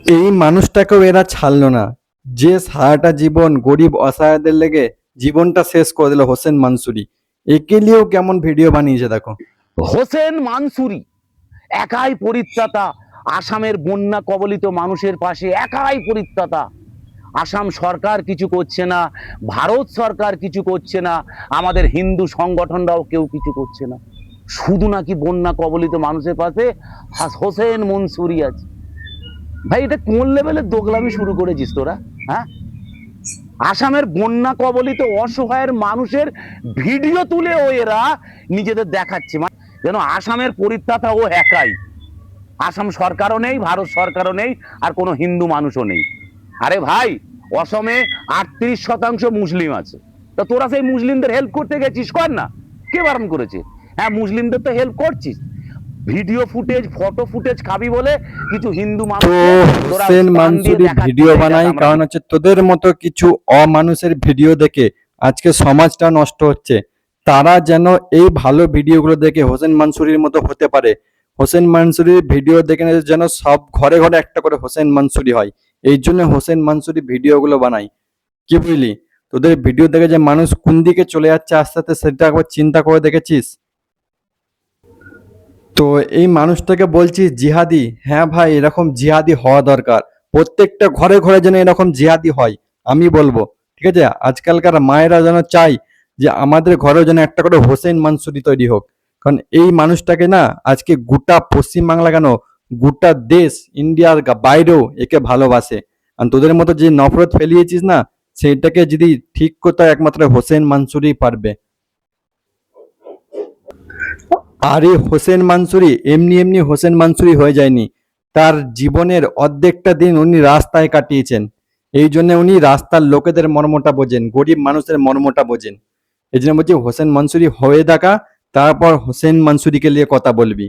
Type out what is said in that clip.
এই মানুষটাকেও এরা ছাড়লো না, যে সারাটা জীবন গরিব অসহায়দের লেগে জীবনটা শেষ করে দিল, হোসেন মানসুরি। একে নিয়েও কেমন ভিডিও বানিয়েছে দেখো। হোসেন মানসুরি একাই পরিত্রাতা, আসামের বন্যা কবলিত মানুষের পাশে একাই পরিত্রাতা। আসাম সরকার কিছু করছে না, ভারত সরকার কিছু করছে না, আমাদের হিন্দু সংগঠনরাও কেউ কিছু করছে না। শুধু নাকি বন্যা কবলিত মানুষের পাশে হোসেন মনসুরি আছে। ভাই এটা কোন লেভেলের দোগলামি শুরু করেছিস তোরা? হ্যাঁ, আসামের বন্যা কবলিত অসহায়ের মানুষের ভিডিও তুলে ও এরা নিজেদের দেখাচ্ছে, মানে যেন আসামের পরিত্রাতা ও একাই। আসাম সরকারও নেই, ভারত সরকারও নেই, আর কোনো হিন্দু মানুষও নেই। আরে ভাই, অসমে 38% মুসলিম আছে, তা তোরা সেই মুসলিমদের হেল্প করতে গেছিস, কর না, কে বারণ করেছে? হ্যাঁ, মুসলিমদের তো হেল্প করছিস, ভিডিও ফুটেজ ফটো ফুটেজ খাবি বলে কিছু হিন্দু তো মানুষ হোসেন মানসুরি ভিডিও বানাই কারণ হচ্ছে তোদের মতো কিছু অমানুষের ভিডিও দেখে আজকে সমাজটা নষ্ট হচ্ছে। তারা যেন এই ভালো ভিডিওগুলো দেখে হোসেন মানসুরির মতো হতে পারে। হোসেন মানসুরির ভিডিও দেখে যেন সব ঘরে ঘরে একটা করে হোসেন মানসুরি হয়, এই জন্য হোসেন মানসুরি ভিডিওগুলো বানাই। কি বুঝলি? তোদের ভিডিও দেখে যে মানুষ কোন দিকে চলে যাচ্ছে আস্তে আস্তে, সেটা একবার চিন্তা করে দেখেছিস? তো এই মানুষটাকে বলছিস জিহাদি, হ্যাঁ ভাই, এরকম জিহাদি হওয়া দরকার। প্রত্যেকটা ঘরে ঘরে যেন এরকম জিহাদি হয়, আমি বলবো। ঠিক আছে, আজকালকার মায়েরা যেন চাই যে আমাদের ঘরেও যেন একটা করে হোসেন মানসুরি তৈরি হোক। কারণ এই মানুষটাকে না আজকে গোটা পশ্চিমবাংলা কেন, গোটা দেশ ইন্ডিয়ার বাইরেও একে ভালোবাসে। আর তোদের মতো যে নফরত ফেলিয়েছিস না, সেইটাকে যদি ঠিক করতে হয় একমাত্র হোসেন মানসুরি পারবে। আর এই হোসেন মানসুরি এমনি এমনি হোসেন মানসুরি হয়ে যায়নি, তার জীবনের অর্ধেকটা দিন উনি রাস্তায় কাটিয়েছেন। এই জন্য উনি রাস্তার লোকেদের মর্মটা বোঝেন, গরিব মানুষের মর্মটা বোঝেন। এই জন্য বলছি হোসেন মানসুরি হয়ে থাকা, তারপর হোসেন মানসুরিকে নিয়ে কথা বলবি।